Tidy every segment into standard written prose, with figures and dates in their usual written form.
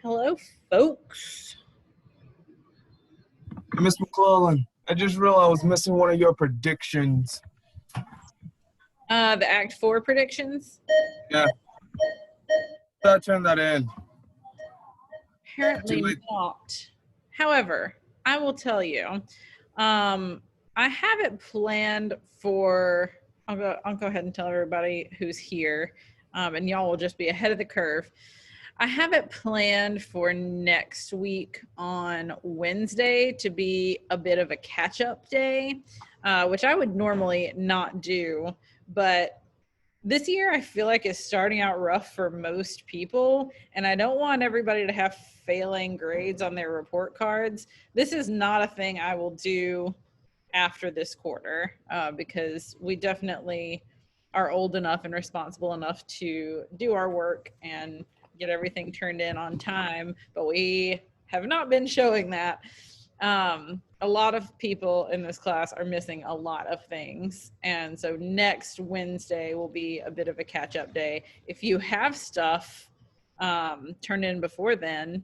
Hello, folks. Miss McClellan, I just realized I was missing one of your predictions. The Act 4 predictions? Yeah. I turned that in. Apparently not. However, I will tell you, I have it planned for, I'll go ahead and tell everybody who's here, and y'all will just be ahead of the curve. I have it planned for next week on Wednesday to be a bit of a catch-up day, which I would normally not do, but this year I feel like is starting out rough for most people, and I don't want everybody to have failing grades on their report cards. This is not a thing I will do after this quarter, because we definitely are old enough and responsible enough to do our work and get everything turned in on time, but we have not been showing that. A lot of people in this class are missing a lot of things, and so next Wednesday will be a bit of a catch-up day. If you have stuff turned in before then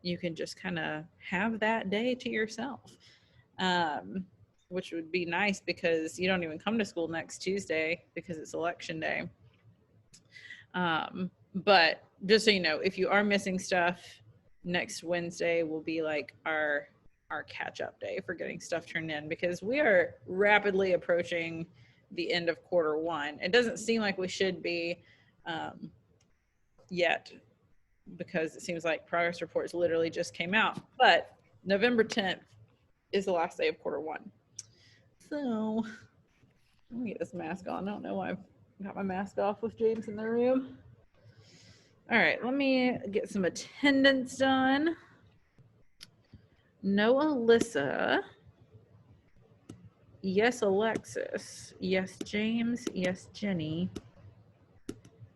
you can just kind of have that day to yourself, which would be nice because you don't even come to school next Tuesday because it's election day. But just so you know, if you are missing stuff, next Wednesday will be like our catch-up day for getting stuff turned in, because we are rapidly approaching the end of quarter one. It doesn't seem like we should be yet, because it seems like progress reports literally just came out, but November 10th is the last day of quarter one. So let me get this mask on. I don't know why I've got my mask off with James in the room. All right, let me get some attendance done. No Alyssa. Yes, Alexis. Yes, James. Yes, Jenny.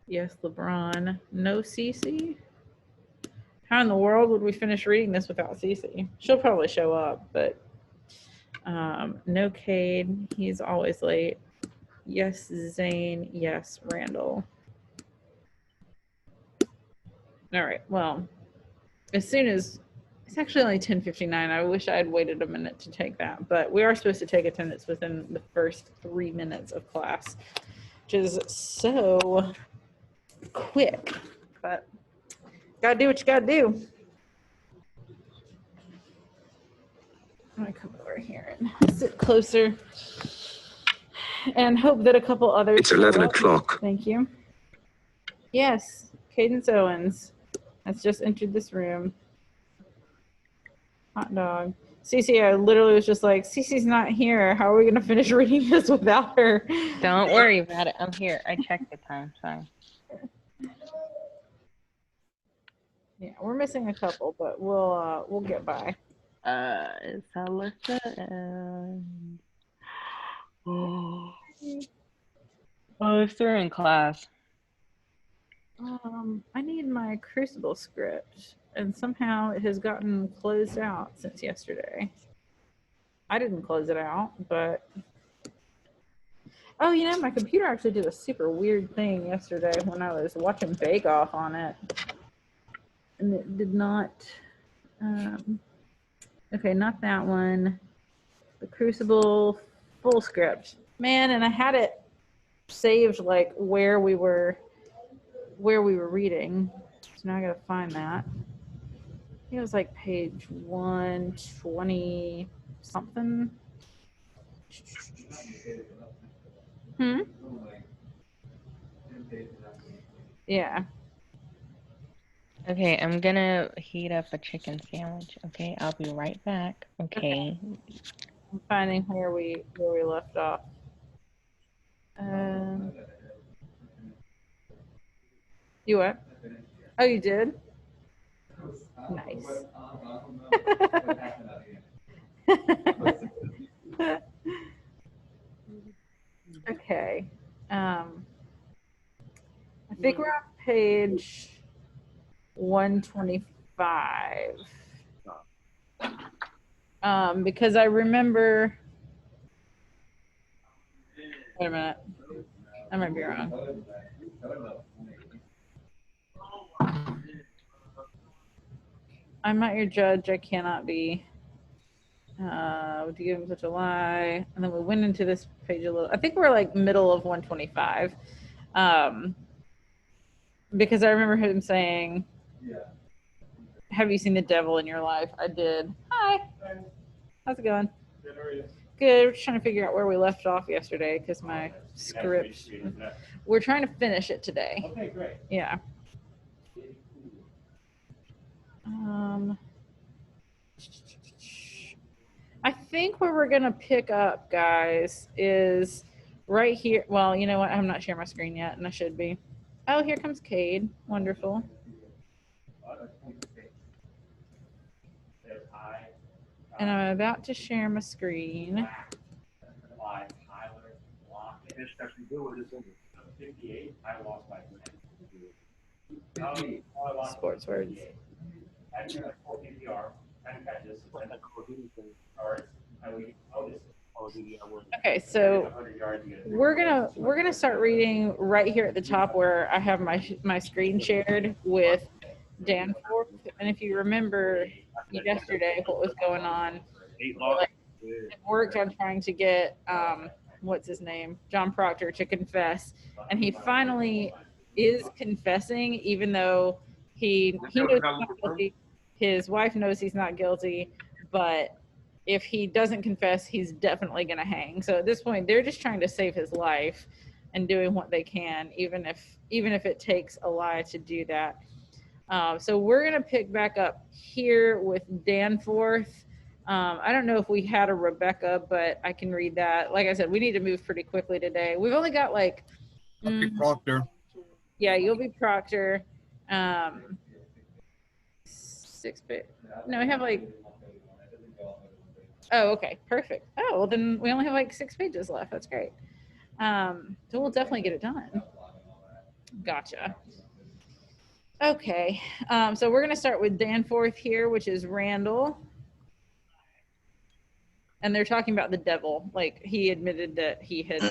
Yes, LeBron. No Cece. How in the world would we finish reading this without Cece? She'll probably show up, but no Cade. He's always late. Yes, Zane. Yes, Randall. All right, well, as soon as, it's actually only 10:59. I wish I had waited a minute to take that, but we are supposed to take attendance within the first 3 minutes of class, which is so quick, but gotta do what you gotta do. I'm gonna come over here and sit closer and hope that a couple others. It's 11 o'clock. Thank you. Yes, Cadence Owens has just entered this room. Hot dog. Cece, I literally was just like, Cece's not here. How are we going to finish reading this without her? Don't worry about it. I'm here. I checked the time. Sorry. Yeah, we're missing a couple, but we'll get by. It's Alyssa and... Oh, if they're in class. I need my Crucible script, and somehow it has gotten closed out since yesterday. I didn't close it out, but oh, you know, my computer actually did a super weird thing yesterday when I was watching Bake Off on it, and it did not. Okay, not that one. The Crucible full script, man, and I had it saved like where we were reading. So now I gotta find that. I think it was like page 120 something. Yeah. Okay, I'm gonna heat up a chicken sandwich. Okay, I'll be right back. Okay. I'm finding where we left off. You what? Oh, you did? Nice. Okay. I think we're on page 125. Because I remember. Wait a minute. I might be wrong. I'm not your judge. I cannot be. Would you give him such a lie? And then we went into this page a little. I think we're like middle of 125. Because I remember him saying, have you seen the devil in your life? I did. Hi. How's it going? Good, how are you? Good. We're just trying to figure out where we left off yesterday because my script. We're trying to finish it today. Okay, great. Yeah. I think where we're gonna pick up, guys, is right here. Well, you know what? I'm not sharing my screen yet, and I should be. Oh, here comes Cade. Wonderful. And I'm about to share my screen. Sports words. Okay, so we're gonna start reading right here at the top where I have my screen shared with Danforth. And if you remember yesterday what was going on, like, worked on trying to get what's his name, John Proctor, to confess, and he finally is confessing, even though he knows he's not guilty. His wife knows he's not guilty, but if he doesn't confess, he's definitely going to hang. So at this point, they're just trying to save his life and doing what they can, even if it takes a lie to do that. So we're going to pick back up here with Danforth. I don't know if we had a Rebecca, but I can read that. Like I said, we need to move pretty quickly today. We've only got like... Proctor. Yeah, you'll be Proctor. 6 bit. No, we have like... Oh, okay, perfect. Oh, well then we only have like 6 pages left. That's great. So we'll definitely get it done. Gotcha. Okay, so we're going to start with Danforth here, which is Randall. And they're talking about the devil. Like, he admitted that he had...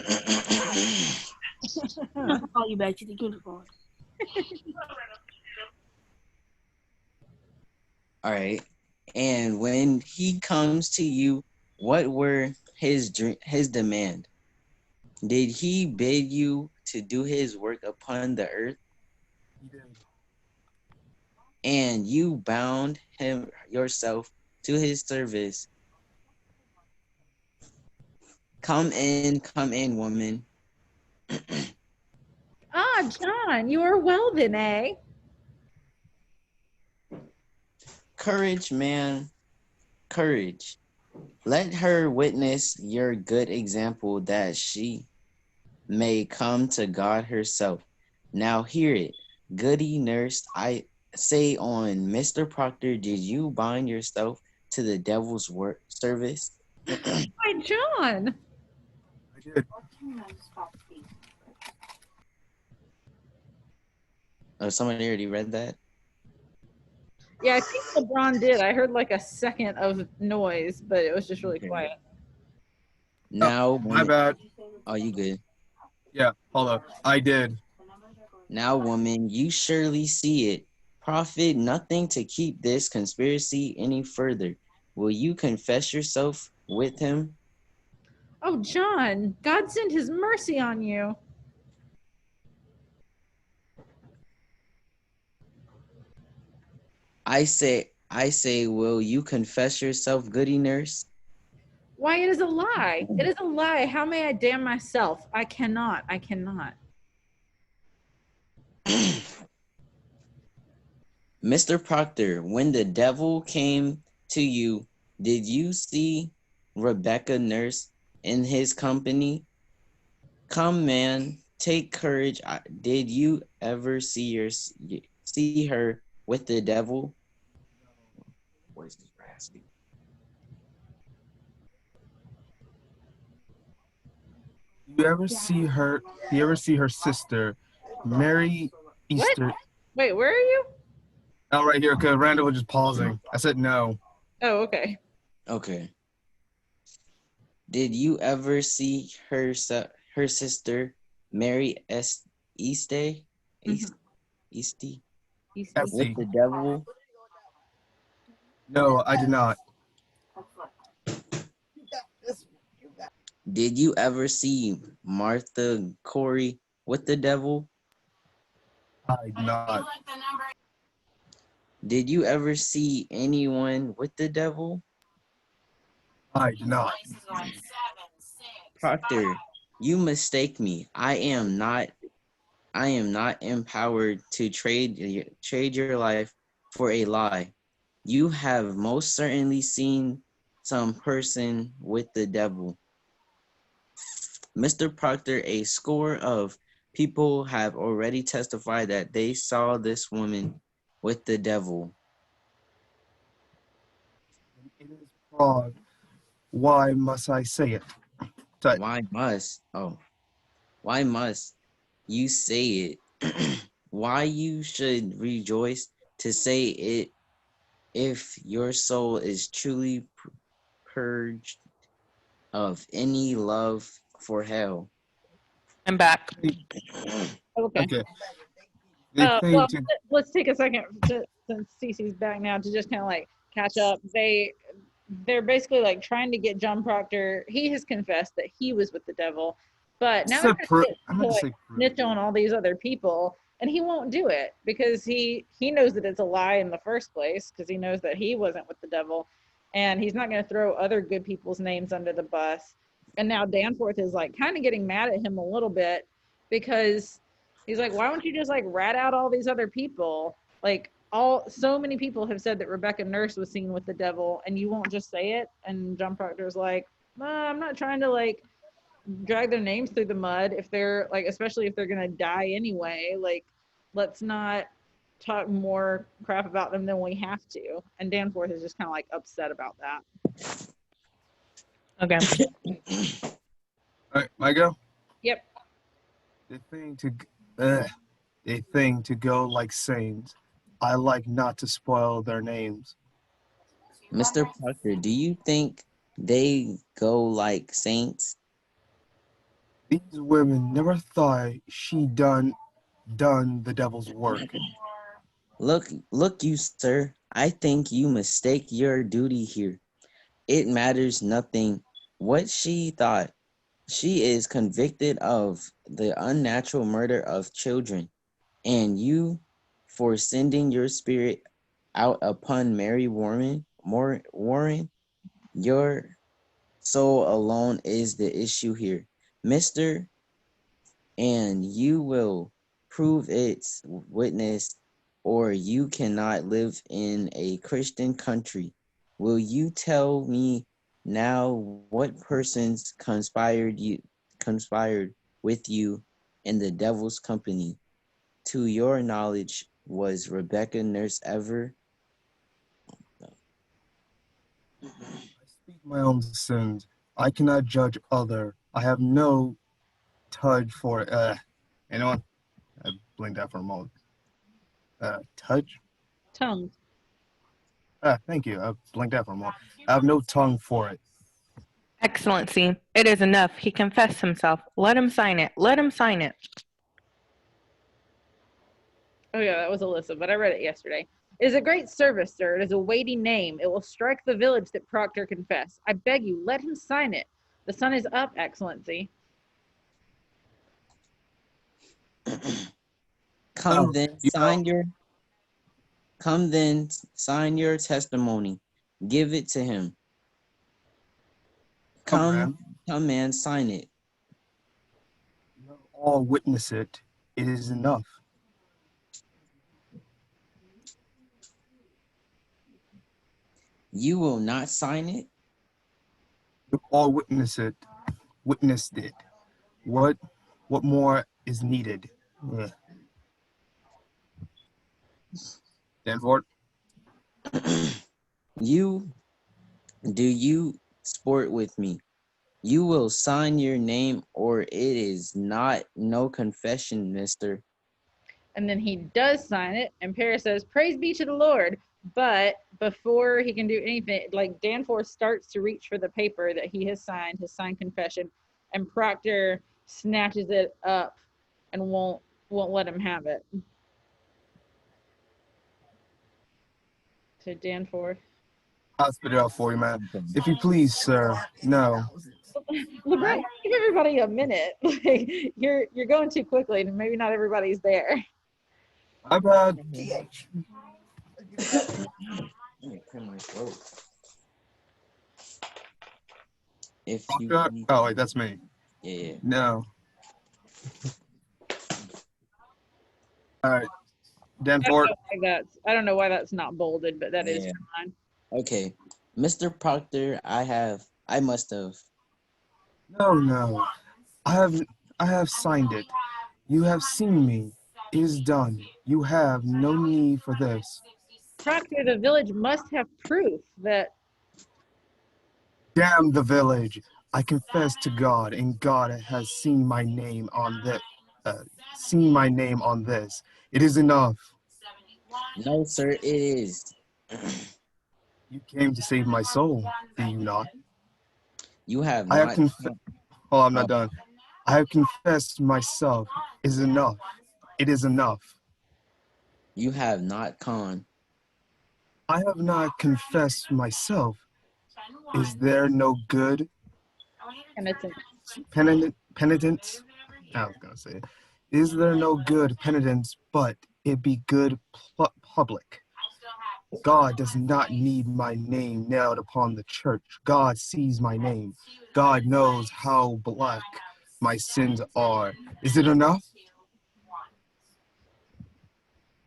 I'll call you back to the uniform. All right. And when he comes to you, what were his demand? Did he bid you to do his work upon the earth? He did. And you bound him yourself to his service. Come in, woman. Ah, John, you are well then, eh? Courage, man. Courage. Let her witness your good example that she may come to God herself. Now hear it. Goody nurse, I say on Mr. Proctor, did you bind yourself to the devil's work service? Hi, John. I did. Oh, somebody already read that? Yeah, I think LeBron did. I heard like a second of noise, but it was just really quiet. Now, My bad. Oh, you good. Yeah, hold up. I did. Now, woman, you surely see it. Profit nothing to keep this conspiracy any further. Will you confess yourself with him? Oh, John, God sent his mercy on you. I say, will you confess yourself, goody nurse? Why, it is a lie. It is a lie. How may I damn myself? I cannot. Mr. Proctor, when the devil came to you, did you see Rebecca nurse in his company? Come, man, take courage. Did you ever see her with the devil? Voice is raspy. You ever see her sister, Mary Easter? What? Wait, where are you? Oh, right here, because Randall was just pausing. I said no. Oh, okay. Okay. Did you ever see her sister, Mary Easty? Mhm. Easty? Easty. With the devil? No, I did not. Did you ever see Martha Corey with the devil? I did not. Did you ever see anyone with the devil? I did not. Proctor, you mistake me. I am not empowered to trade your life for a lie. You have most certainly seen some person with the devil. Mr. Proctor, a score of people have already testified that they saw this woman with the devil. It is fraud. Why must I say it? Why must you say it? Why you should rejoice to say it if your soul is truly purged of any love for hell. I'm back. Okay. Okay. They Well, think to let's take a second since Cece's back now to just kind of like catch up. They're basically like trying to get John Proctor. He has confessed that he was with the devil, but now they're said trying to get I to meant to like say prove. snitch on all these other people, and he won't do it because he knows that it's a lie in the first place because he knows that he wasn't with the devil, and he's not going to throw other good people's names under the bus. And now Danforth is like kind of getting mad at him a little bit because he's like, why don't you just like rat out all these other people? Like so many people have said that Rebecca Nurse was seen with the devil and you won't just say it. And John Proctor's like, I'm not trying to like drag their names through the mud if they're like, especially if they're gonna die anyway. Like, let's not talk more crap about them than we have to. And Danforth is just kind of like upset about that. Okay. All right, my go. Yep. They think to go like saints. I like not to spoil their names. Mr. Proctor, do you think they go like saints? These women never thought she done the devil's work. Look, you, sir. I think you mistake your duty here. It matters nothing what she thought. She is convicted of the unnatural murder of children, and you for sending your spirit out upon Mary Warren, your soul alone is the issue here, Mister, and you will prove its witness, or you cannot live in a Christian country. Will you tell me now what persons conspired with you in the devil's company? To your knowledge, was Rebecca Nurse ever? I speak my own sins. I cannot judge other. I have no touch for anyone. I blinked out for a moment. Touch? Tongue. Thank you. I blinked out for a moment. I have no tongue for it. Excellency, it is enough. He confessed himself. Let him sign it. Let him sign it. Oh yeah, that was Alyssa, but I read it yesterday. It is a great service, sir. It is a weighty name. It will strike the village that Proctor confess. I beg you, let him sign it. The sun is up, Excellency. Come Oh, then, you know, sign your testimony. Give it to him. ma'am. Come and sign it. You all witness it. It is enough. You will not sign it? You all witnessed it. What more is needed? Ugh. Danforth? Do you sport with me? You will sign your name or it is not no confession, mister. And then he does sign it, and Paris says, praise be to the Lord. But before he can do anything, like Danforth starts to reach for the paper that he has signed, his signed confession, and Proctor snatches it up and won't let him have it. So Danforth. I'll spit it out for you, man. If you please, sir. No. LeBron, give everybody a minute. Like, you're going too quickly, and maybe not everybody's there. I've had Let me clear my throat. If you oh wait, that's me. yeah. No. All right. Danforth. I don't know why that's not bolded, but that is Yeah. fine. Okay. Mr. Proctor, I must have. No. I have signed it. You have seen me. It is done. You have no need for this. Proctor, the village must have proof that Damn the village. I confess to God, and God has seen my name on this. Seen my name on this. It is enough. No, sir, it is. You came to save my soul, do you not? You have I have not. confessed. Oh, I'm not done. I have confessed myself. Is enough. It is enough. You have not con. I have not confessed myself. Is there no good penitence? I was gonna say it. Is there no good penitence, but it be good public? God does not need my name nailed upon the church. God sees my name. God knows how black my sins are. Is it enough?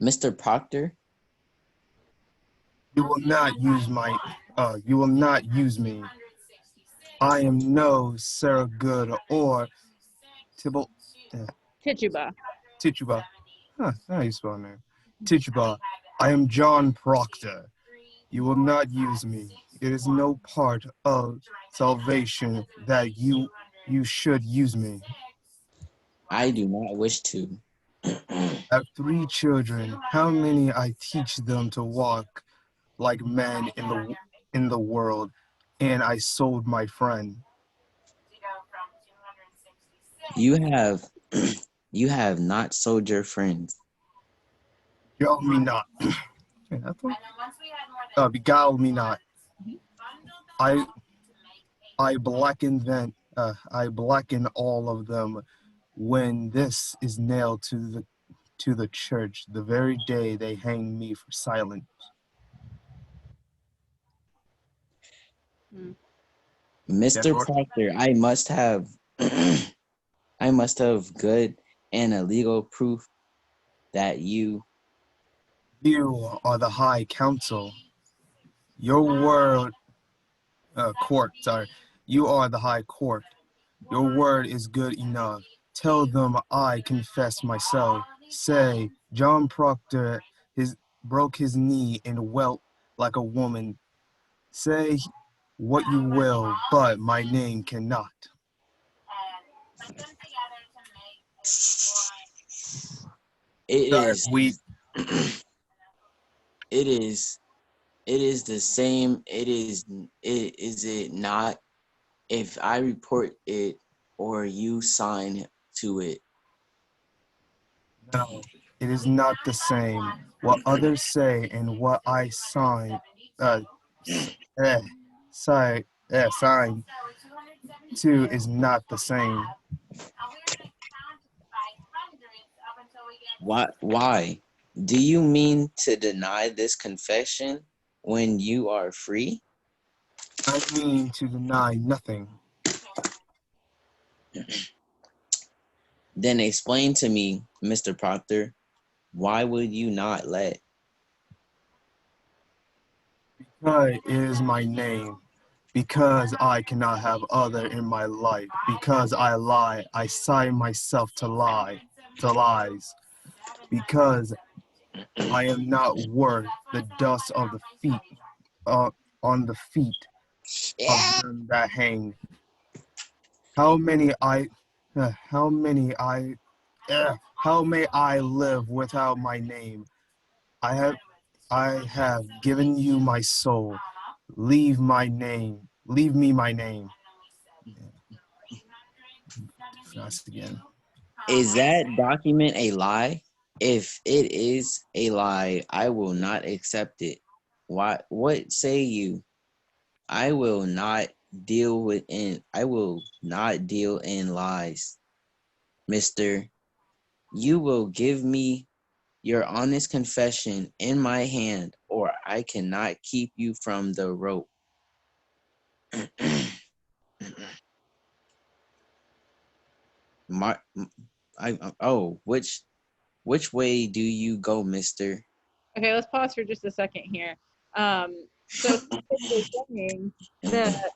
Mr. Proctor, You will not use you will not use me. I am no Sarah Good or Tibble, Tituba. Tituba. Huh, how you spell name? Tituba. I am John Proctor. You will not use me. It is no part of salvation that you should use me. I do not wish to. I have 3 children. How many I teach them to walk like men in the world, and I sold my friend. You have you have not sold your friends. Beguile me not. Beguile me not. I blacken them. I blacken all of them when this is nailed to the church. The very day they hang me for silence. Mr. Denver. Proctor, I must have good and a legal proof that you You are the High Council. Your word, court. Sorry, you are the High Court. Your word is good enough. Tell them I confess myself. Say, John Proctor broke his knee and wept like a woman. Say what you will, but my name cannot. it is We it is the same. Is it not if I report it or you sign to it? No, it is not the same. What others say and what I sign, sign, sign to is not the same. Why? Do you mean to deny this confession when you are free? I mean to deny nothing. Then explain to me, Mr. Proctor, why would you not let? Because it is my name. Because I cannot have other in my life. Because I lie. I sign myself to lies. Because I am not worth the dust of the feet, on the feet of them that hang. How many I, how many I, how may I live without my name? I have, I have given you my soul. Leave my name. Leave me my name. Fast again. Is that document a lie? If it is a lie, I will not accept it. What say you? I will not deal in lies. Mister, you will give me your honest confession in my hand, or I cannot keep you from the rope. Mar- which way do you go, mister? Okay, let's pause for just a second here. So we're saying that,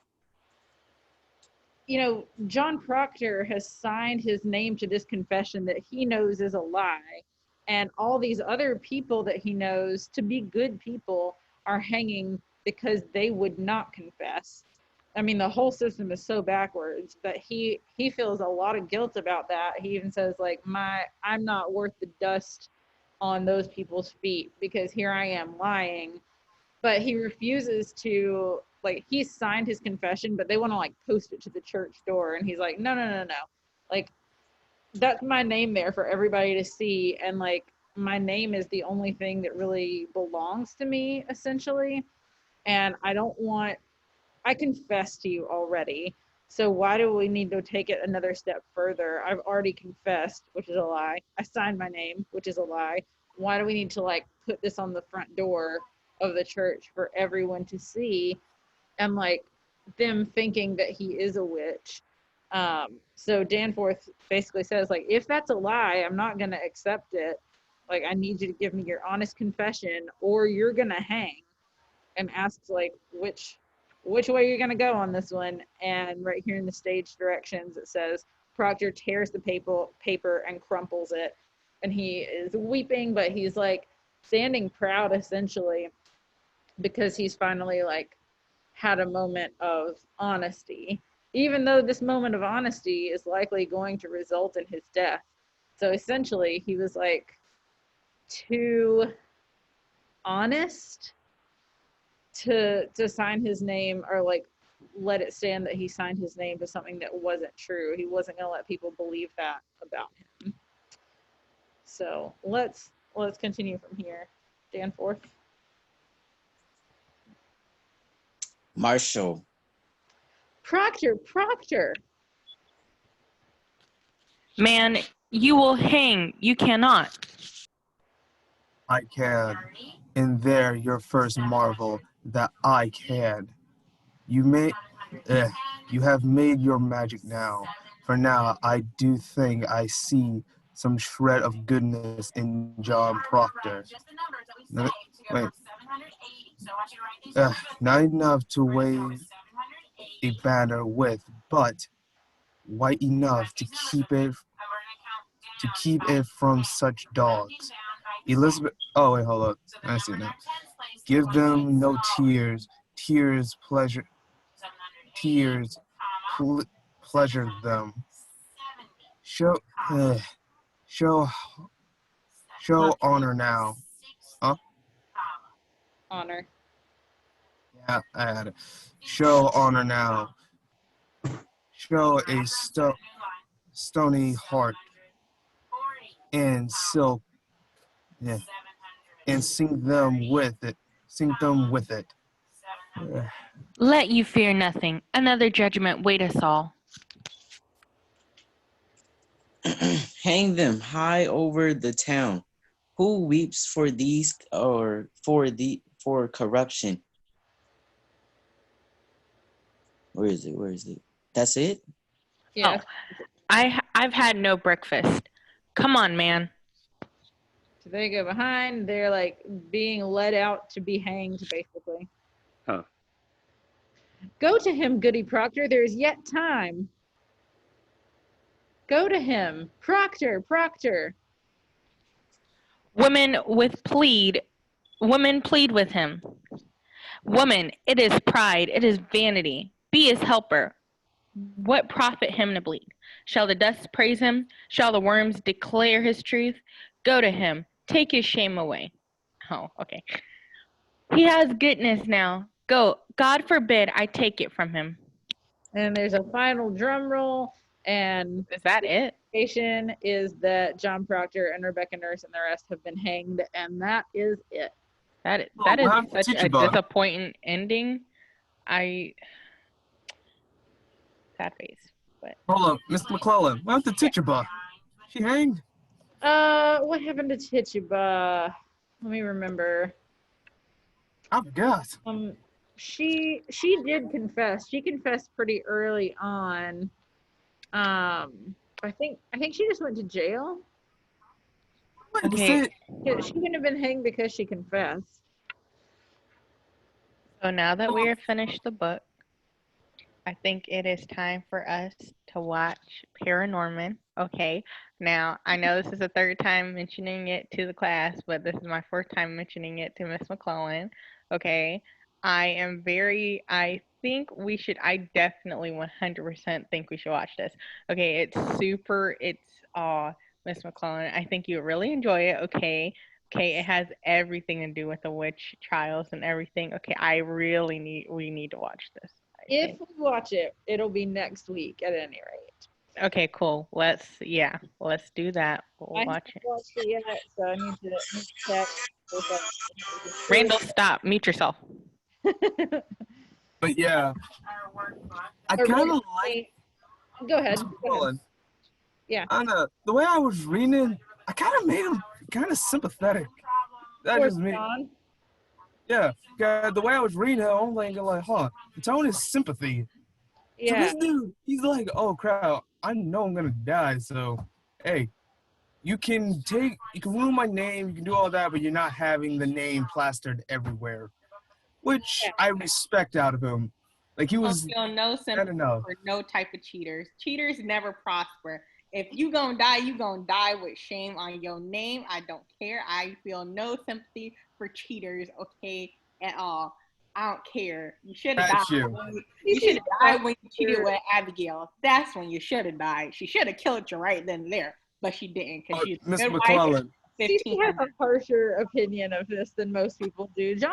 John Proctor has signed his name to this confession that he knows is a lie. And all these other people that he knows to be good people are hanging because they would not confess. I mean, the whole system is so backwards, but he feels a lot of guilt about that. He even says, like, I'm not worth the dust on those people's feet because here I am lying. But he refuses to, like, he signed his confession, but they want to like post it to the church door, and he's like, no, no, no, no, like, that's my name there for everybody to see, and like my name is the only thing that really belongs to me, essentially. And I confess to you already, so why do we need to take it another step further? I've already confessed, which is a lie. I signed my name, which is a lie. Why do we need to like put this on the front door of the church for everyone to see, and like them thinking that he is a witch? So Danforth basically says, like, if that's a lie, I'm not gonna accept it. Like, I need you to give me your honest confession, or you're gonna hang. And asks, like, which way you're gonna go on this one. And right here in the stage directions, it says Proctor tears the paper and crumples it, and he is weeping, but he's like standing proud, essentially, because he's finally like had a moment of honesty, even though this moment of honesty is likely going to result in his death. So essentially, he was like too honest to sign his name, or like let it stand that he signed his name to something that wasn't true. He wasn't going to let people believe that about him. So let's continue from here. Danforth. Marshall, Proctor. Man, you will hang. You cannot. I can. And there your first marvel that I can. You may you have made your magic now. For now I do think I see some shred of goodness in John Proctor. Wait. Not enough to wave a banner with, but white enough to keep it from such dogs. Elizabeth. Oh wait, hold up. I see now. Give them no tears. Tears pleasure. Tears pleasure them. Show. Show. Show honor now. Huh? Honor. Yeah, I had it. Show honor now. Show a stony heart and silk. Yeah. And sing them with it. Sing them with it. Let you fear nothing. Another judgment wait us all. hang them high over the town. Who weeps for these or for corruption? Where is it? That's it? Yeah. Oh, I've had no breakfast. Come on, man. So they go behind. They're like being led out to be hanged, basically. Huh. Go to him, Goody Proctor. There is yet time. Go to him. Proctor. Women plead with him. Woman, it is pride, it is vanity. Be his helper. What profit him to bleed? Shall the dust praise him? Shall the worms declare his truth? Go to him. Take his shame away. Oh, okay. He has goodness now. Go. God forbid I take it from him. And there's a final drum roll, and Is that it? the indication is that John Proctor and Rebecca Nurse and the rest have been hanged, and that is it. That is What happened such to a Tituba? disappointing ending. sad face. But Hold up, Miss McClellan. What happened to Tituba? She hanged? What happened to Tituba? Let me remember. I forgot. She did confess. She confessed pretty early on. I think she just went to jail. Wait, was Okay. it? Yeah, she wouldn't have been hanged because she confessed. So now that we have finished the book, I think it is time for us to watch Paranorman. Okay. Now, I know this is the third time mentioning it to the class, but this is my first time mentioning it to Miss McClellan. Okay. I definitely 100% think we should watch this. Okay. Miss McClellan, I think you would really enjoy it. Okay. Okay. It has everything to do with the witch trials and everything. Okay. We need to watch this. If we watch it, it'll be next week at any rate. Okay, cool. Let's do that. We'll I watch haven't it. watched it yet, so I need to check. Randall, stop. Mute yourself. But yeah, I kind of like. Go ahead. Miss McClellan. Yeah. I know the way I was reading, I kind of made him kind of sympathetic. That Towards just me. John. Yeah, the way I was reading it, I'm like, huh, the tone is sympathy. So Yeah. this dude, he's like, oh crap, I know I'm gonna die, so hey, you can ruin my name, you can do all that, but you're not having the name plastered everywhere, which I respect out of him. Like he was, Feel no I sympathy don't know. for no type of cheaters. Cheaters never prosper. If you gonna die, you gonna die with shame on your name. I don't care. I feel no sympathy for cheaters, okay, at all. I don't care. You should have That's died. you. You should have died when you cheated with Abigail. That's when you should have died. She should have killed you right then and there, but she didn't because she's Miss a good wife. McClellan. She has 1500. a harsher opinion of this than most people do. John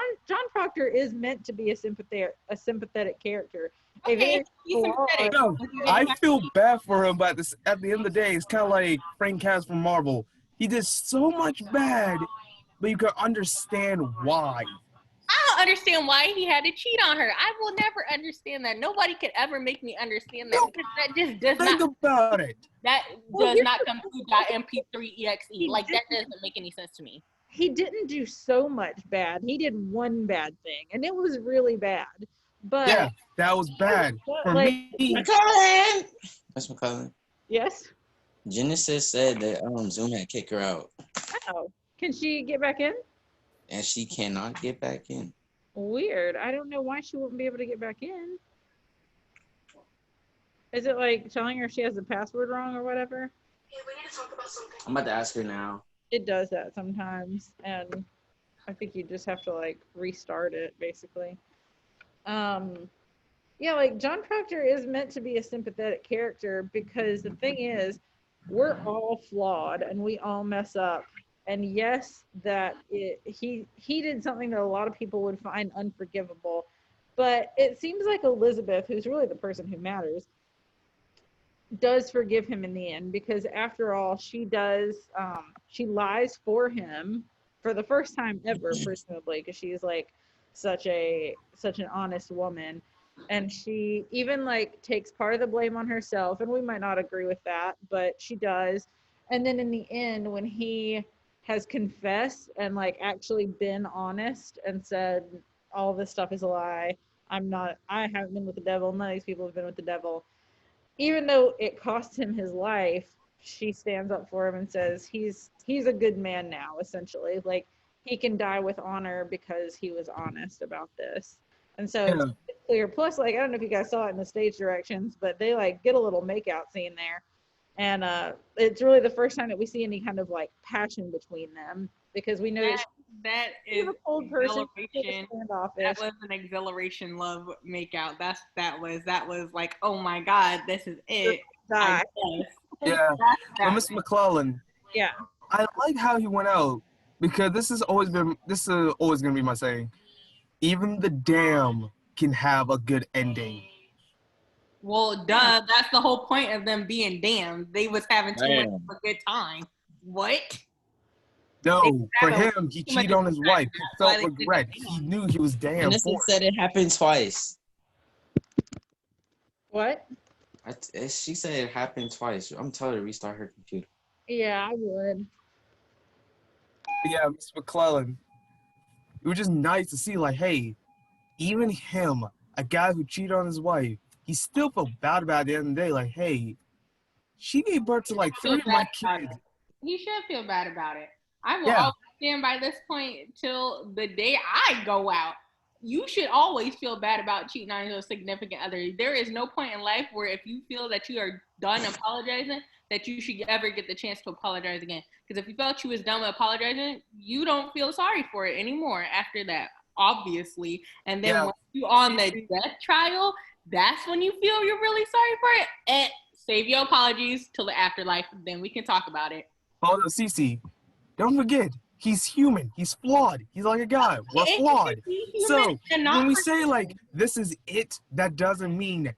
Proctor is meant to be a sympathetic character. A Okay, very he's sympathetic. No, I feel bad for him, but at the end of the day, it's kind of like Frank Castle from Marvel. He did so much bad, but you can understand why. I don't understand why he had to cheat on her. I will never understand that. Nobody could ever make me understand that because that just does Think not. about it. That Well, does not compute .mp3 exe. Like that doesn't make any sense to me. He didn't do so much bad. He did one bad thing, and it was really bad. But Yeah, that was bad. For like, me, McClellan! Miss McClellan. yes. Genesis said that Zoom had kicked her out. Oh, can she get back in? And she cannot get back in. Weird. I don't know why she wouldn't be able to get back in. Is it like telling her she has the password wrong or whatever? I'm about to ask her now. It does that sometimes, and I think you just have to like restart it basically. Yeah, like John Proctor is meant to be a sympathetic character because the thing is, we're all flawed and we all mess up. And yes, he did something that a lot of people would find unforgivable, but it seems like Elizabeth, who's really the person who matters, does forgive him in the end because after all, she lies for him for the first time ever, presumably, because she's like such an honest woman, and she even like takes part of the blame on herself, and we might not agree with that, but she does. And then in the end, when he has confessed and like actually been honest and said all this stuff is a lie, I haven't been with the devil, none of these people have been with the devil, even though it cost him his life, she stands up for him and says he's a good man now, essentially. Like he can die with honor because he was honest about this. And so Yeah. it's clear. Plus, like, I don't know if you guys saw it in the stage directions, but they like get a little makeout scene there. And it's really the first time that we see any kind of like passion between them because we know That she's is a cold person. exhilaration. Standoffish. That was an exhilaration love makeout. That was like, oh my god, this is it. Die. Yeah. But That Miss McClellan, Yeah. I like how he went out because this is always gonna be my saying. Even the damn can have a good ending. Well, duh. That's the whole point of them being damned. They was having too much Damn. of a good time. What? No, for Exactly. him, he Too much cheated on his wife. He That's why felt they did regret. that. He knew he was damned Genesis for it. said it happened twice. What? She said it happened twice. I'm telling her to restart her computer. Yeah, I would. Yeah, Mr. McClellan. It was just nice to see, like, hey, even him, a guy who cheated on his wife, he still felt bad about it at the end of the day. Like, hey, she gave birth to like Feel 3 of my bad about kids. it. He should feel bad about it. I will Yeah. always stand by this point till the day I go out. You should always feel bad about cheating on your significant other. There is no point in life where if you feel that you are done apologizing, that you should ever get the chance to apologize again. Because if you felt you was done with apologizing, you don't feel sorry for it anymore after that, obviously. And then Yeah. once you on the death trial, that's when you feel you're really sorry for it. And save your apologies till the afterlife, then we can talk about it. Oh no, Cece, don't forget, he's human. He's flawed. He's like a guy. We're flawed. So when we say like this is it, that doesn't mean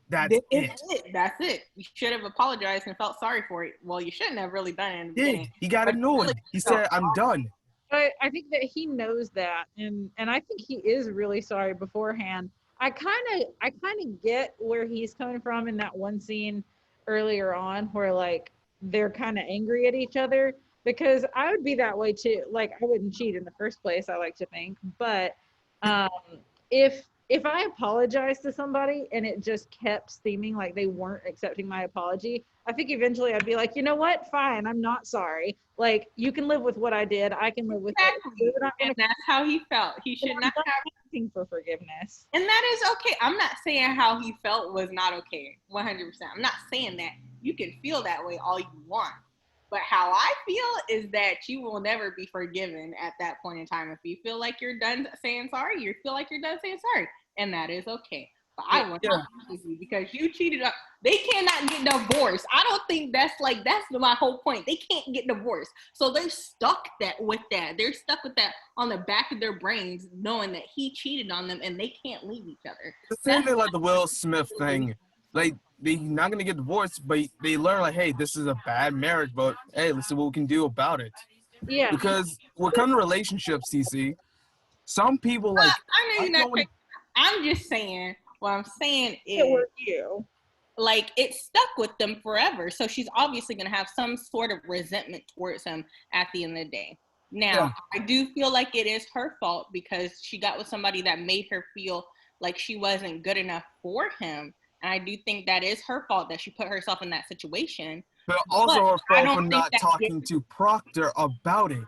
that's it. That's it. You should have apologized and felt sorry for it. Well, you shouldn't have really done it in the Did beginning. he got But annoyed? really, He said, "I'm done." But I think that he knows that, and I think he is really sorry beforehand. I kind of get where he's coming from in that one scene earlier on, where like they're kind of angry at each other, because I would be that way too. Like I wouldn't cheat in the first place, I like to think, but um, if I apologized to somebody and it just kept seeming like they weren't accepting my apology, I think eventually I'd be like, you know what? Fine, I'm not sorry. Like you can live with what I did. I can live with exactly. it. And that's how he felt. He should not have asking for forgiveness. And that is okay. I'm not saying how he felt was not okay. 100%. I'm not saying that. You can feel that way all you want. But how I feel is that you will never be forgiven at that point in time. If you feel like you're done saying sorry, you feel like you're done saying sorry. And that is okay. But I will not with you because you cheated on. They cannot get divorced. I don't think that's my whole point. They can't get divorced. So they're stuck with that. They're stuck with that on the back of their brains, knowing that he cheated on them and they can't leave each other. The same thing like the Will Smith thing. Like they're not gonna get divorced, but they learn like, hey, this is a bad marriage, but hey, let's see what we can do about it. Yeah. Because when it comes to relationships, TC, some people like I know you're not. I'm just saying. What I'm saying is, like, it stuck with them forever. So she's obviously going to have some sort of resentment towards him at the end of the day. Now, I do feel like it is her fault because she got with somebody that made her feel like she wasn't good enough for him. And I do think that is her fault that she put herself in that situation. But also her fault for not talking to Proctor about it.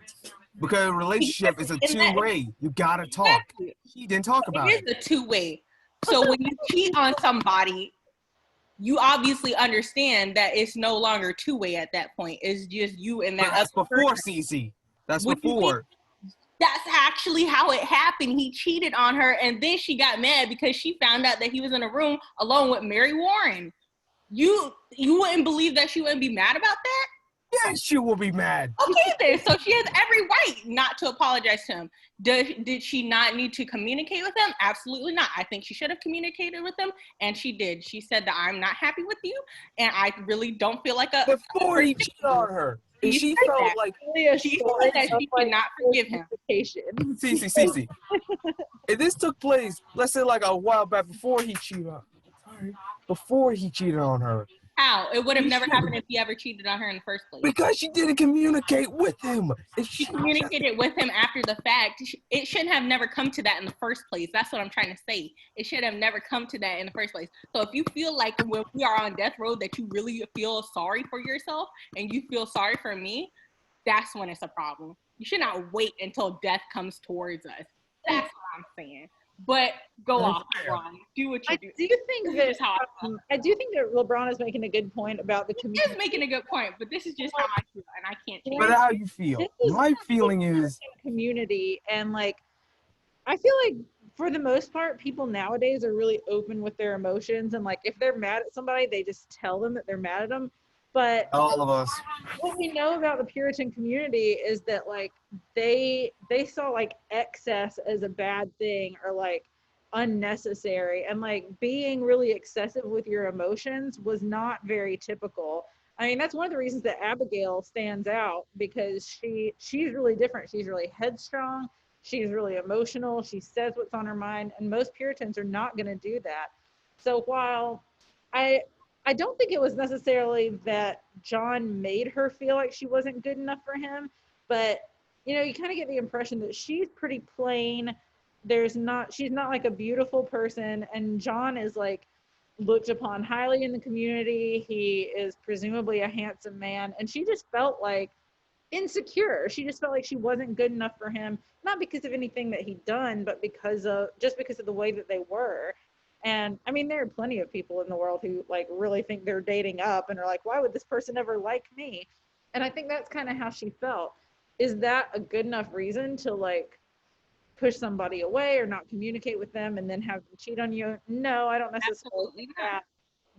Because a relationship is a two-way. You gotta talk. He didn't talk about it. It is a two-way. So when you cheat on somebody, you obviously understand that it's no longer two-way at that point. It's just you and that that's other before person. Cece. That's before. That's actually how it happened. He cheated on her, and then she got mad because she found out that he was in a room alone with Mary Warren. You wouldn't believe that she wouldn't be mad about that? Yes, she will be mad. Okay, then. So she has every right not to apologize to him. Did she not need to communicate with him? Absolutely not. I think she should have communicated with him, and she did. She said that I'm not happy with you, and I really don't feel like before he cheated on her. And she felt like she said that she could not forgive him. Cece. If this took place, let's say like a while back before he cheated on her. How? It would have never happened if he ever cheated on her in the first place. Because she didn't communicate with him. If she communicated with him after the fact, it shouldn't have never come to that in the first place. That's what I'm trying to say. It should have never come to that in the first place. So if you feel like when we are on death row that you really feel sorry for yourself and you feel sorry for me, that's when it's a problem. You should not wait until death comes towards us. That's what I'm saying. But go off, LeBron. Do what you do. I do think that LeBron is making a good point about the community. He is making a good point, but this is just how I feel, and I can't change. But how you feel? My feeling is community, and like I feel like for the most part, people nowadays are really open with their emotions, and like if they're mad at somebody, they just tell them that they're mad at them. But all of us, what we know about the Puritan community is that like they saw like excess as a bad thing or like unnecessary, and like being really excessive with your emotions was not very typical. I mean, that's one of the reasons that Abigail stands out, because she's really different. She's really headstrong. She's really emotional. She says what's on her mind, and most Puritans are not going to do that. So while I I don't think it was necessarily that John made her feel like she wasn't good enough for him, but you kind of get the impression that she's pretty plain. She's not like a beautiful person, and John is like looked upon highly in the community. He is presumably a handsome man, and she just felt like insecure. She just felt like she wasn't good enough for him, not because of anything that he'd done, but because of the way that they were. And I mean, there are plenty of people in the world who like really think they're dating up and are like, why would this person ever like me? And I think that's kind of how she felt. Is that a good enough reason to like push somebody away or not communicate with them and then have them cheat on you? No, I don't necessarily Absolutely think not. that.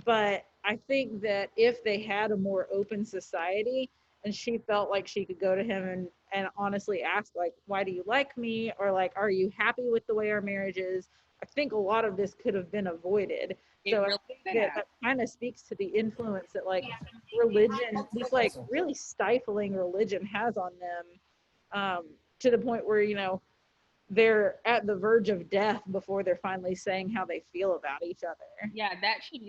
But I think that if they had a more open society and she felt like she could go to him and honestly ask, like, why do you like me? Or like, are you happy with the way our marriage is? I think a lot of this could have been avoided. It So I really think could that have. that kind of speaks to the influence that like religion, this like really stifling religion has on them, to the point where, they're at the verge of death before they're finally saying how they feel about each other. Yeah, it should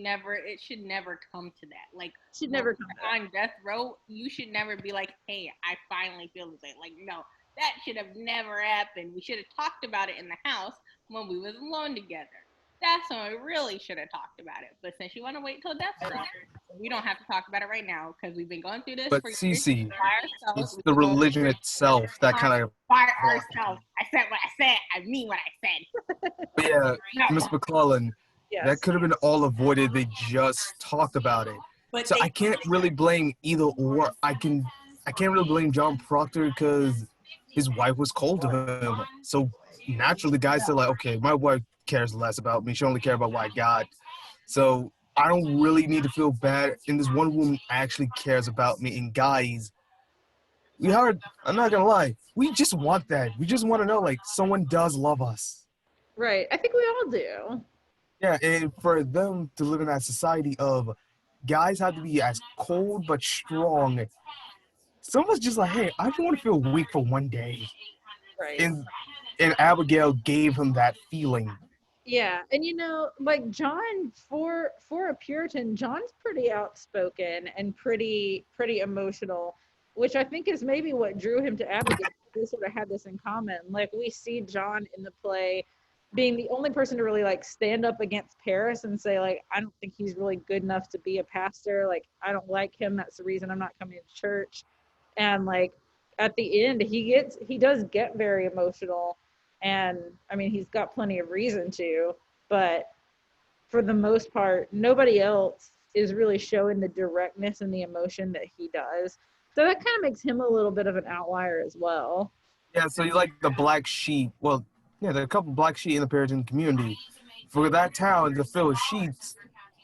never come to that. Like, Should when never come we're on death row, you should never be like, hey, I finally feel this way. Like, no, that should have never happened. We should have talked about it in the house when we was alone together. That's when we really should have talked about it. But since you want to wait till death row, we don't have to talk about it right now because we've been going through this But for years Cece, by ourselves. it's We the can go religion itself that kind of. by ourselves. I said what I said. I mean what I said. But yeah, No. Miss McClellan, that Yes. could have been all avoided. They just talked about it. But So they I can't really blame either or. I can't really blame John Proctor because his wife was cold to him. So naturally, the guy said like, okay, my wife cares less about me. She only cares about what I got. So I don't really need to feel bad. And this one woman actually cares about me. And guys, I'm not gonna lie, we just want that. We just want to know like someone does love us. Right. I think we all do. Yeah, and for them to live in that society of guys have to be as cold but strong. Some of us just like, hey, I just want to feel weak for one day. Right. And Abigail gave him that feeling. Yeah. And like John, for a Puritan, John's pretty outspoken and pretty emotional, which I think is maybe what drew him to Abigail. They sort of had this in common. Like we see John in the play being the only person to really like stand up against Paris and say like, I don't think he's really good enough to be a pastor. Like I don't like him. That's the reason I'm not coming to church. And like at the end he does get very emotional, and I mean he's got plenty of reason to, but for the most part nobody else is really showing the directness and the emotion that he does, so that kind of makes him a little bit of an outlier as well. Yeah, so you like the black sheep. Well, yeah, there are a couple black sheep in the Puritan community. For that town, the fill of sheep,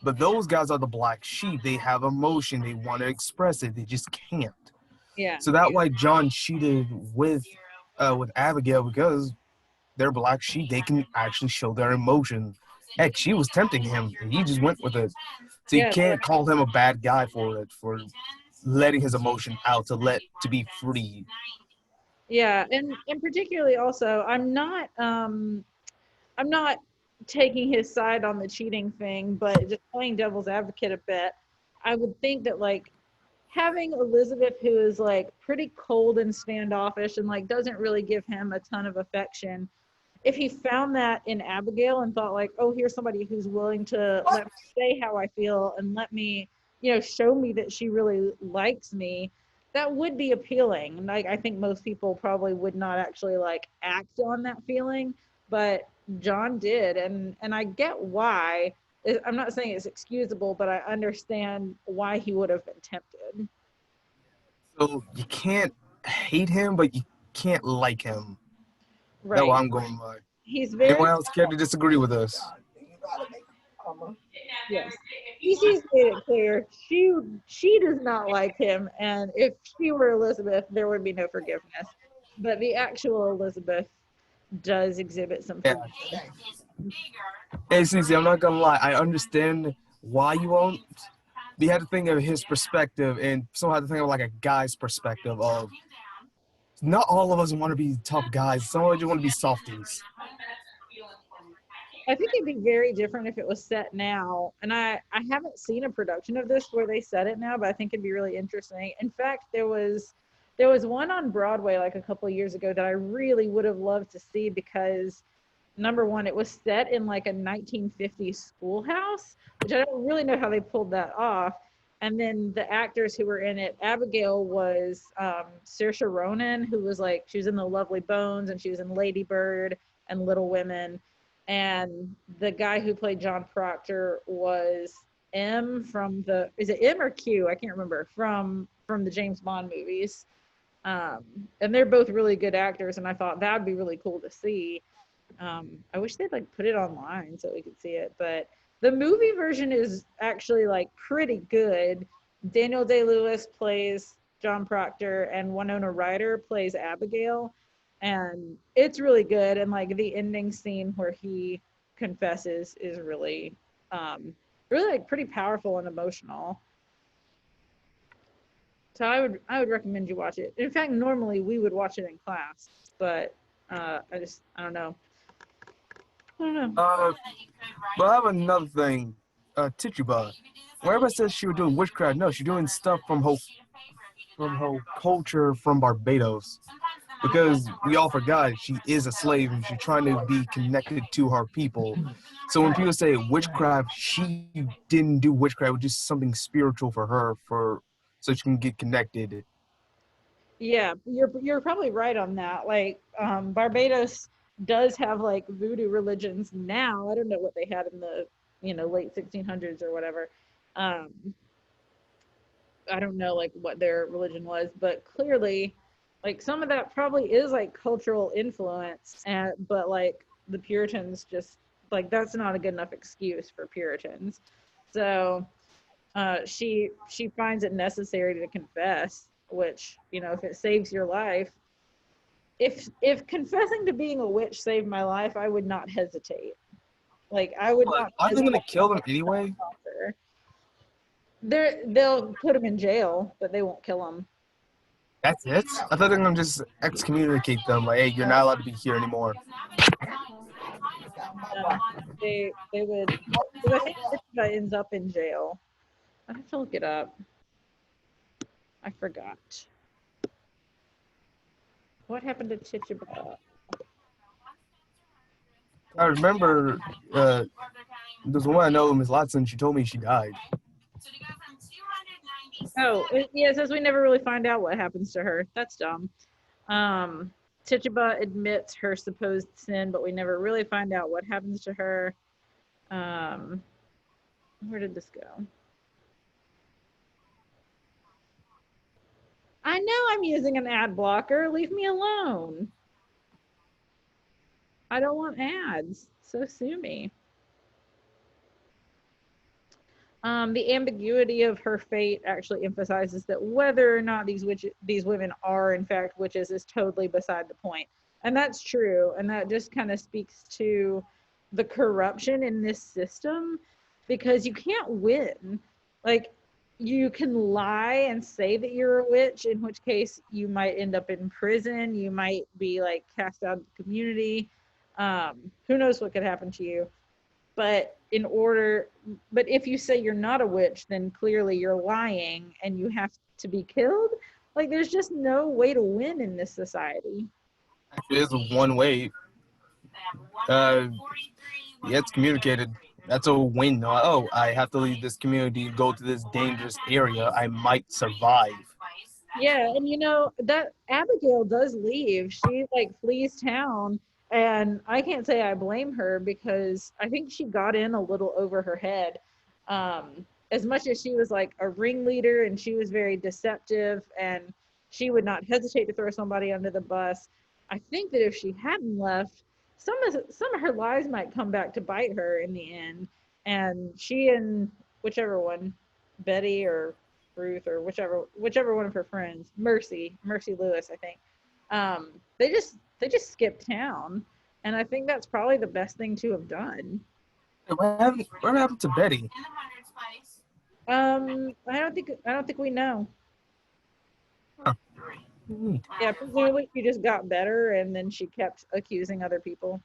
but those guys are the black sheep. They have emotion. They want to express it. They just can't. Yeah. So that's why John cheated with Abigail, because they're black sheep. They can actually show their emotion. Heck, she was tempting him, and he just went with it. So you Yeah. can't call him a bad guy for it, for letting his emotion out to be free. Yeah, and particularly also I'm not taking his side on the cheating thing, but just playing devil's advocate a bit. I would think that like having Elizabeth, who is like pretty cold and standoffish and like doesn't really give him a ton of affection, if he found that in Abigail and thought like, oh, here's somebody who's willing to let me say how I feel and let me, show me that she really likes me, that would be appealing. Like I think most people probably would not actually like act on that feeling, but John did, and I get why. I'm not saying it's excusable, but I understand why he would have been tempted. So you can't hate him, but you can't like him. That's Right. what I'm going by. He's very, Anyone else care to disagree with us? yes. PC's made it clear she does not like him, and if she were Elizabeth, there would be no forgiveness. But the actual Elizabeth does exhibit some Yeah. forgiveness. Hey, Cece, I'm not gonna lie. I understand why you won't. You had to think of his perspective, and some had to think of like a guy's perspective of not all of us want to be tough guys. Some of us just want to be softies. I think it'd be very different if it was set now. And I haven't seen a production of this where they set it now, but I think it'd be really interesting. In fact, there was one on Broadway like a couple of years ago that I really would have loved to see because number one, it was set in like a 1950s schoolhouse, which I don't really know how they pulled that off. And then the actors who were in it, Abigail was Saoirse Ronan, who was like, she was in The Lovely Bones and she was in Lady Bird and Little Women. And the guy who played John Proctor was M from is it M or Q? I can't remember, from the James Bond movies. And they're both really good actors, and I thought that'd be really cool to see. I wish they'd like put it online so we could see it, but the movie version is actually like pretty good. Daniel Day-Lewis plays John Proctor and Winona Ryder plays Abigail, and it's really good. And like the ending scene where he confesses is really really like pretty powerful and emotional. So I would recommend you watch it. In fact, normally we would watch it in class, but I don't know. I don't know. But I have another thing. Tituba. Whenever says she was doing witchcraft, no, she's doing stuff from her culture from Barbados. Because we all forgot she is a slave and she's trying to be connected to her people. So when people say witchcraft, she didn't do witchcraft. It was just something spiritual for her, so she can get connected. Yeah, you're probably right on that. Like Barbados does have like voodoo religions now. I don't know what they had in the late 1600s or whatever. Um, I don't know like what their religion was, but clearly, like some of that probably is like cultural influence. But like the Puritans just like that's not a good enough excuse for Puritans. So she finds it necessary to confess, which if it saves your life, if confessing to being a witch saved my life, I would not hesitate. Like I would not. Aren't they gonna kill them anyway? They'll put them in jail, but they won't kill them. That's it? I thought they were gonna just excommunicate them, like, hey, you're not allowed to be here anymore. They would, because I think Tituba ends up in jail. I have to look it up. I forgot. What happened to Tituba? I remember there's one I know, Miss Watson, she told me she died. Oh, yeah, it says we never really find out what happens to her. That's dumb. Tituba admits her supposed sin, but we never really find out what happens to her. Where did this go? I know I'm using an ad blocker. Leave me alone. I don't want ads, so sue me. The ambiguity of her fate actually emphasizes that whether or not these women are in fact witches is totally beside the point. And that's true. And that just kind of speaks to the corruption in this system, because you can't win. Like, you can lie and say that you're a witch, in which case you might end up in prison. You might be like cast out of the community. Who knows what could happen to you. But if you say you're not a witch, then clearly you're lying and you have to be killed. Like, there's just no way to win in this society. Actually, there's one way. It's communicated. That's a win. Oh, I have to leave this community, go to this dangerous area. I might survive. Yeah, and that Abigail does leave. She like flees town, and I can't say I blame her because I think she got in a little over her head. As much as she was like a ringleader and she was very deceptive and she would not hesitate to throw somebody under the bus, I think that if she hadn't left, some of her lies might come back to bite her in the end. And she and whichever one, Betty or Ruth or whichever one of her friends, Mercy Lewis, I think, they just skipped town, and I think that's probably the best thing to have done. What happened to Betty? I don't think we know. Huh. Yeah, presumably she just got better, and then she kept accusing other people.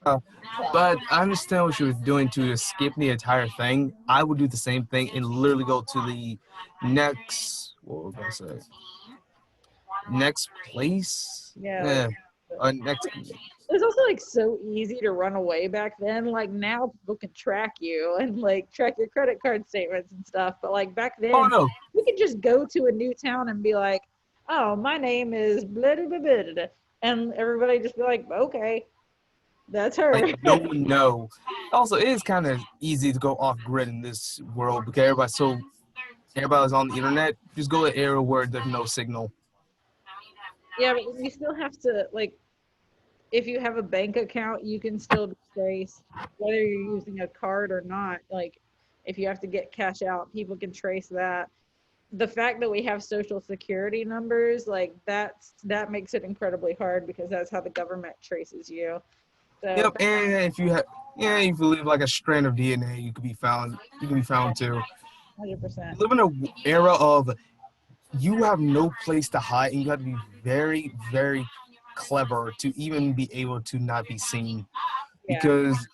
But I understand what she was doing to escape the entire thing. I would do the same thing and literally go to the next, what was I gonna say? Next place? Yeah. Yeah. Next. It was also like so easy to run away back then. Like now people can track you and like track your credit card statements and stuff. But like back then, Oh no. you could just go to a new town and be like, "Oh, my name is blah blah blah, blah, blah," and everybody just be like, "Okay, that's her." Like no one know. Also, it is kind of easy to go off grid in this world because everybody's on the internet. Just go to an area where there's no signal. Yeah, but you still have to like if you have a bank account, you can still trace whether you're using a card or not. Like if you have to get cash out, people can trace that. The fact that we have social security numbers, like that makes it incredibly hard because that's how the government traces you. So Yep, and if you have, yeah, if you leave like a strand of DNA, you could be found. You can be found too. 100%. We live in an era of you have no place to hide, and you have to be very, very clever to even be able to not be seen. Yeah. Because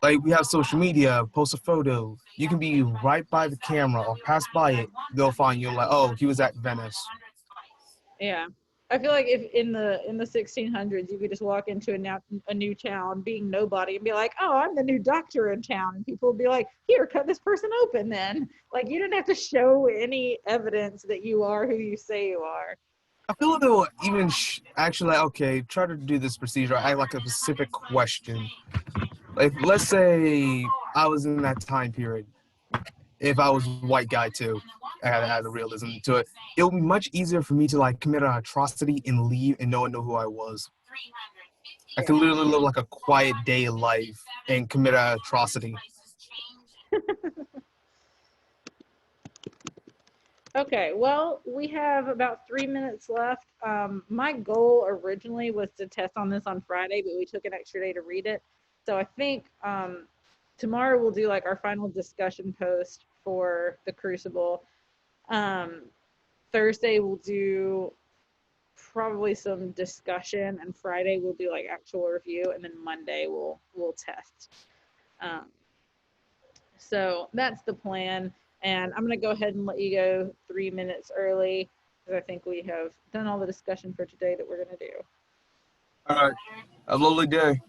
like we have social media, post a photo, you can be right by the camera or pass by it, they'll find you like, oh, he was at Venice. Yeah. I feel like if in the 1600s you could just walk into a new town being nobody and be like, "Oh, I'm the new doctor in town." And people would be like, "Here, cut this person open then." Like you didn't have to show any evidence that you are who you say you are. I feel like they'll even actually like, okay, try to do this procedure, act like a specific question. Like, let's say I was in that time period. If I was a white guy too, I had to add the realism to it. It would be much easier for me to like commit an atrocity and leave and no one know who I was. I could literally live like a quiet day life and commit an atrocity. Okay, well, we have about 3 minutes left. My goal originally was to test on this on Friday, but we took an extra day to read it. So I think tomorrow we'll do like our final discussion post for the Crucible. Um, Thursday we'll do probably some discussion, and Friday we'll do like actual review, and then Monday we'll test. Um, so that's the plan. And I'm going to go ahead and let you go 3 minutes early because I think we have done all the discussion for today that we're going to do. All right. Have a lovely day.